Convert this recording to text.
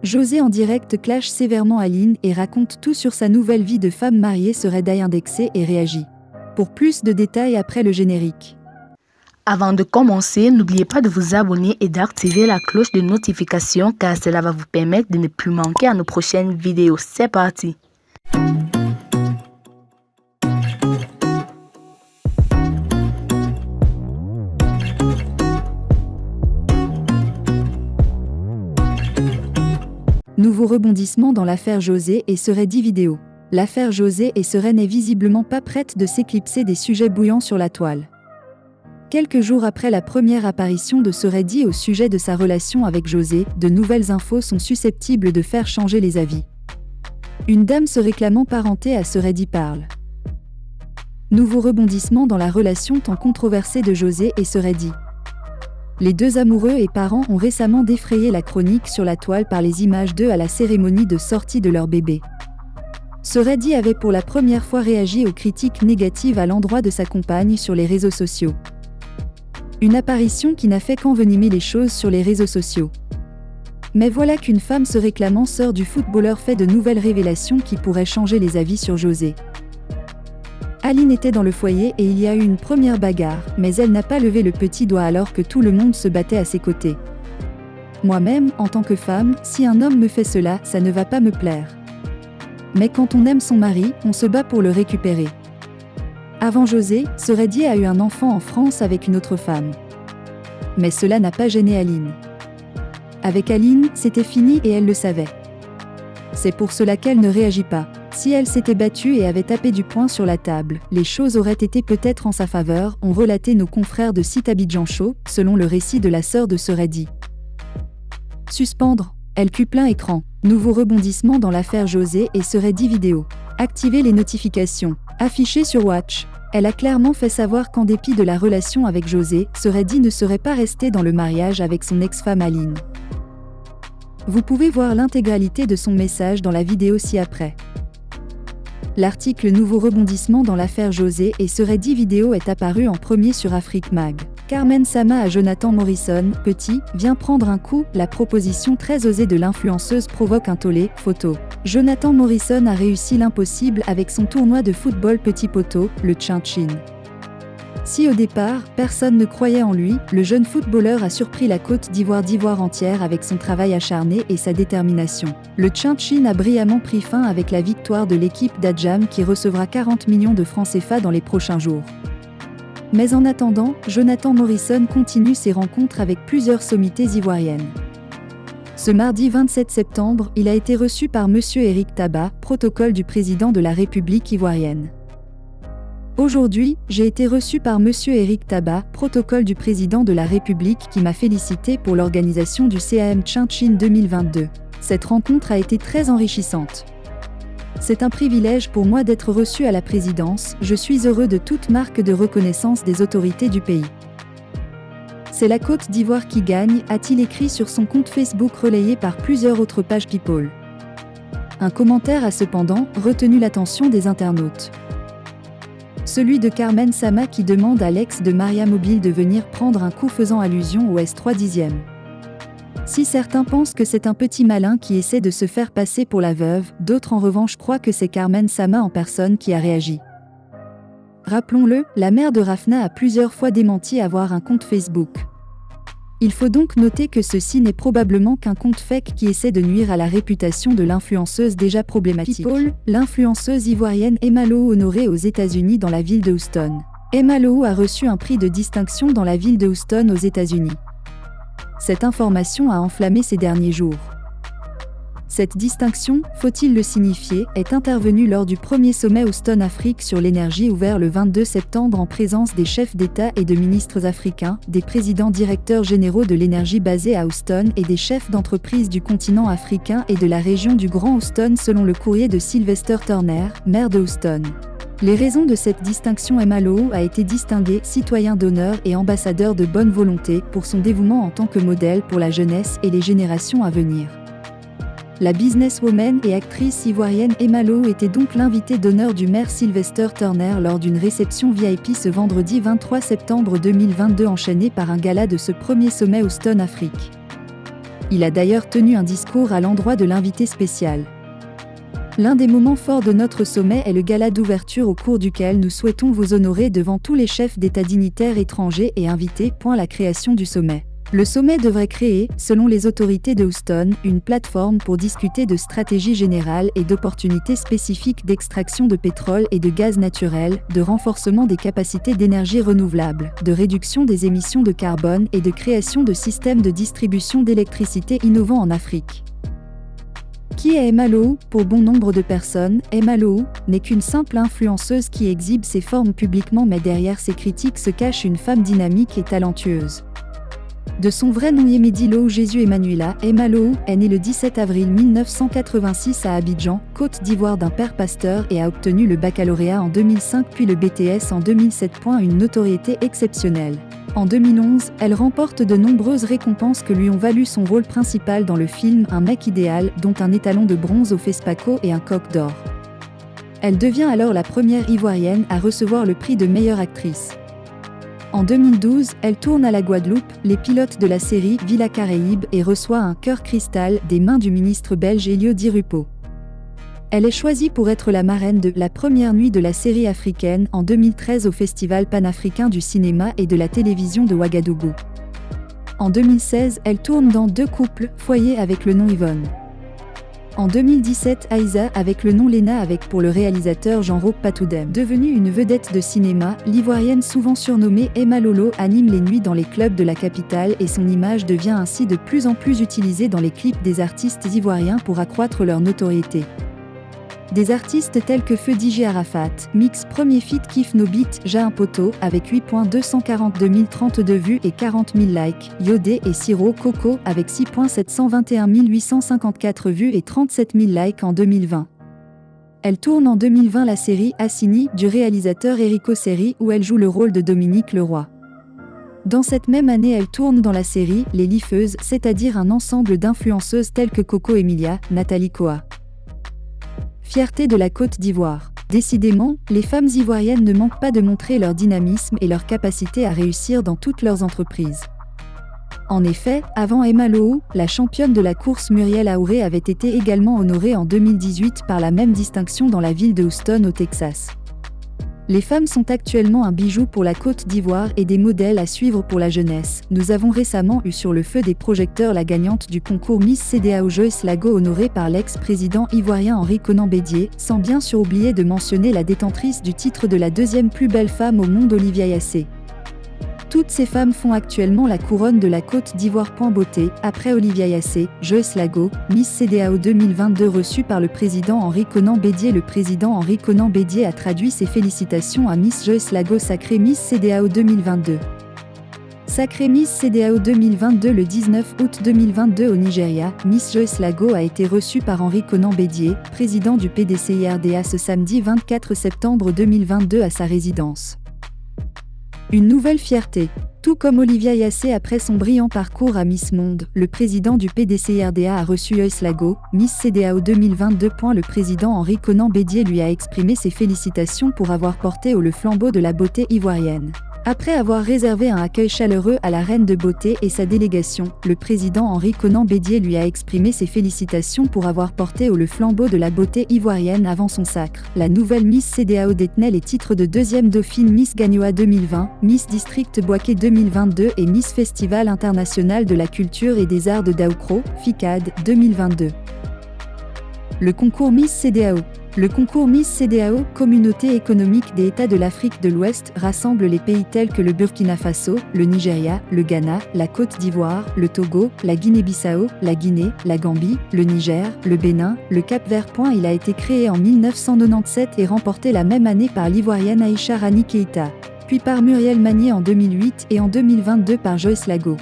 José en direct clash sévèrement Aline et raconte tout sur sa nouvelle vie de femme mariée serait indexée et réagit. Pour plus de détails après le générique. Avant de commencer, n'oubliez pas de vous abonner et d'activer la cloche de notification car cela va vous permettre de ne plus manquer à nos prochaines vidéos. C'est parti! Nouveau rebondissement dans l'affaire José et Serait dit vidéo. L'affaire José et Serait n'est visiblement pas prête de s'éclipser des sujets bouillants sur la toile. Quelques jours après la première apparition de Serait dit au sujet de sa relation avec José, de nouvelles infos sont susceptibles de faire changer les avis. Une dame se réclamant parentée à Serait dit parle. Nouveau rebondissement dans la relation tant controversée de José et Serait dit. Les deux amoureux et parents ont récemment défrayé la chronique sur la toile par les images d'eux à la cérémonie de sortie de leur bébé. Serait dit avait pour la première fois réagi aux critiques négatives à l'endroit de sa compagne sur les réseaux sociaux. Une apparition qui n'a fait qu'envenimer les choses sur les réseaux sociaux. Mais voilà qu'une femme se réclamant sœur du footballeur fait de nouvelles révélations qui pourraient changer les avis sur José. Aline était dans le foyer et il y a eu une première bagarre, mais elle n'a pas levé le petit doigt alors que tout le monde se battait à ses côtés. Moi-même, en tant que femme, si un homme me fait cela, ça ne va pas me plaire. Mais quand on aime son mari, on se bat pour le récupérer. Avant José, Serait dit a eu un enfant en France avec une autre femme. Mais cela n'a pas gêné Aline. Avec Aline, c'était fini et elle le savait. C'est pour cela qu'elle ne réagit pas. Si elle s'était battue et avait tapé du poing sur la table, les choses auraient été peut-être en sa faveur, ont relaté nos confrères de site Abidjan Show, selon le récit de la sœur de Serait dit. Suspendre. LQ plein écran. Nouveau rebondissement dans l'affaire José et Serait dit vidéo. Activer les notifications. Affiché sur Watch. Elle a clairement fait savoir qu'en dépit de la relation avec José, Serait dit ne serait pas resté dans le mariage avec son ex-femme Aline. Vous pouvez voir l'intégralité de son message dans la vidéo ci-après. L'article Nouveau rebondissement dans l'affaire José et Serait dit vidéo est apparu en premier sur Afrique Mag. Carmen Sama à Jonathan Morrison, petit, vient prendre un coup, la proposition très osée de l'influenceuse provoque un tollé, photo. Jonathan Morrison a réussi l'impossible avec son tournoi de football petit poteau, le Tchin-Tchin. Si au départ, personne ne croyait en lui, le jeune footballeur a surpris la Côte d'Ivoire entière avec son travail acharné et sa détermination. Le Tchin-Tchin a brillamment pris fin avec la victoire de l'équipe d'Adjam qui recevra 40 millions de francs CFA dans les prochains jours. Mais en attendant, Jonathan Morrison continue ses rencontres avec plusieurs sommités ivoiriennes. Ce mardi 27 septembre, il a été reçu par M. Éric Tabat, protocole du président de la République ivoirienne. Aujourd'hui, j'ai été reçu par M. Éric Tabat, protocole du président de la République qui m'a félicité pour l'organisation du CAM Tchin-Tchin 2022. Cette rencontre a été très enrichissante. C'est un privilège pour moi d'être reçu à la présidence, je suis heureux de toute marque de reconnaissance des autorités du pays. C'est la Côte d'Ivoire qui gagne, a-t-il écrit sur son compte Facebook relayé par plusieurs autres pages People. Un commentaire a cependant retenu l'attention des internautes. Celui de Carmen Sama qui demande à l'ex de Maria Mobile de venir prendre un coup faisant allusion au S3 10e. Si certains pensent que c'est un petit malin qui essaie de se faire passer pour la veuve, d'autres en revanche croient que c'est Carmen Sama en personne qui a réagi. Rappelons-le, la mère de Rafna a plusieurs fois démenti avoir un compte Facebook. Il faut donc noter que ceci n'est probablement qu'un compte fake qui essaie de nuire à la réputation de l'influenceuse déjà problématique. People, l'influenceuse ivoirienne Emma Lou honorée aux États-Unis dans la ville de Houston. Emma Lou a reçu un prix de distinction dans la ville de Houston aux États-Unis. Cette information a enflammé ces derniers jours. Cette distinction, faut-il le signifier, est intervenue lors du premier sommet Houston-Afrique sur l'énergie ouvert le 22 septembre en présence des chefs d'État et de ministres africains, des présidents directeurs généraux de l'énergie basés à Houston et des chefs d'entreprise du continent africain et de la région du Grand Houston selon le courrier de Sylvester Turner, maire de Houston. Les raisons de cette distinction: Emma Lou a été distinguée citoyen d'honneur et ambassadeur de bonne volonté pour son dévouement en tant que modèle pour la jeunesse et les générations à venir. La businesswoman et actrice ivoirienne Emma Lou était donc l'invitée d'honneur du maire Sylvester Turner lors d'une réception VIP ce vendredi 23 septembre 2022 enchaînée par un gala de ce premier sommet Houston Afrique. Il a d'ailleurs tenu un discours à l'endroit de l'invité spécial. L'un des moments forts de notre sommet est le gala d'ouverture au cours duquel nous souhaitons vous honorer devant tous les chefs d'État dignitaires étrangers et invités. La création du sommet. Le sommet devrait créer, selon les autorités de Houston, une plateforme pour discuter de stratégies générales et d'opportunités spécifiques d'extraction de pétrole et de gaz naturel, de renforcement des capacités d'énergie renouvelable, de réduction des émissions de carbone et de création de systèmes de distribution d'électricité innovants en Afrique. Qui est Emma Lowe? Pour bon nombre de personnes, Emma Lowe n'est qu'une simple influenceuse qui exhibe ses formes publiquement, mais derrière ses critiques se cache une femme dynamique et talentueuse. De son vrai nom Yemedi Lowe Jésus Emmanuela, Emma Lowe est née le 17 avril 1986 à Abidjan, Côte d'Ivoire d'un père pasteur et a obtenu le baccalauréat en 2005 puis le BTS en 2007. Une notoriété exceptionnelle. En 2011, elle remporte de nombreuses récompenses que lui ont valu son rôle principal dans le film Un mec idéal, dont un étalon de bronze au FESPACO et un coq d'or. Elle devient alors la première Ivoirienne à recevoir le prix de meilleure actrice. En 2012, elle tourne à la Guadeloupe, les pilotes de la série Villa Caraïbe et reçoit un cœur cristal des mains du ministre belge Elio Di Rupo. Elle est choisie pour être la marraine de la première nuit de la série africaine en 2013 au Festival panafricain du cinéma et de la télévision de Ouagadougou. En 2016, elle tourne dans Deux couples, foyer avec le nom Yvonne. En 2017, Aïssa avec le nom Léna avec pour le réalisateur Jean-Roch Patoudem. Devenue une vedette de cinéma, l'Ivoirienne souvent surnommée Emma Lolo anime les nuits dans les clubs de la capitale et son image devient ainsi de plus en plus utilisée dans les clips des artistes ivoiriens pour accroître leur notoriété. Des artistes tels que Feu DJ Arafat, Mix Premier Feat Kif No Beat, Ja un poteau, avec 8.242 032 vues et 40 000 likes, Yodé et Siro Coco, avec 6.721 854 vues et 37 000 likes en 2020. Elle tourne en 2020 la série Assini du réalisateur Enrico Seri où elle joue le rôle de Dominique Leroy. Dans cette même année, elle tourne dans la série Les Liffeuses, c'est-à-dire un ensemble d'influenceuses telles que Coco Emilia, Nathalie Koa. Fierté de la Côte d'Ivoire. Décidément, les femmes ivoiriennes ne manquent pas de montrer leur dynamisme et leur capacité à réussir dans toutes leurs entreprises. En effet, avant Emma Lowe, la championne de la course Muriel Aouré avait été également honorée en 2018 par la même distinction dans la ville de Houston au Texas. Les femmes sont actuellement un bijou pour la Côte d'Ivoire et des modèles à suivre pour la jeunesse. Nous avons récemment eu sur le feu des projecteurs la gagnante du concours Miss CEDEAO Joyce Lago honorée par l'ex-président ivoirien Henri Konan Bédié, sans bien sûr oublier de mentionner la détentrice du titre de la deuxième plus belle femme au monde Olivia Yassé. Toutes ces femmes font actuellement la couronne de la Côte d'Ivoire. Beauté, après Olivia Yassé, Joyce Lago, Miss CEDEAO 2022 reçue par le président Henri Konan Bédié. Le président Henri Konan Bédié a traduit ses félicitations à Miss Joyce Lago sacrée Miss CEDEAO 2022. Sacrée Miss CEDEAO 2022 le 19 août 2022 au Nigeria, Miss Joyce Lago a été reçue par Henri Konan Bédié, président du PDCIRDA ce samedi 24 septembre 2022 à sa résidence. Une nouvelle fierté. Tout comme Olivia Yassé après son brillant parcours à Miss Monde, le président du PDCIRDA a reçu Joyce Lago, Miss CEDEAO 2022. Le président Henri Konan Bédié lui a exprimé ses félicitations pour avoir porté haut le flambeau de la beauté ivoirienne. Après avoir réservé un accueil chaleureux à la reine de beauté et sa délégation, le président Henri Konan Bédié lui a exprimé ses félicitations pour avoir porté haut le flambeau de la beauté ivoirienne avant son sacre. La nouvelle Miss CEDEAO détenait les titres de deuxième dauphine Miss Gagnoa 2020, Miss District Boaké 2022 et Miss Festival international de la culture et des arts de Daoukro, FICAD, 2022. Le concours Miss CEDEAO. Le concours Miss CEDEAO, Communauté économique des États de l'Afrique de l'Ouest, rassemble les pays tels que le Burkina Faso, le Nigeria, le Ghana, la Côte d'Ivoire, le Togo, la Guinée-Bissau, la Guinée, la Gambie, le Niger, le Bénin, le Cap-Vert. Il a été créé en 1997 et remporté la même année par l'Ivoirienne Aïcha Rani Keïta, puis par Muriel Magnier en 2008 et en 2022 par Joyce Lago.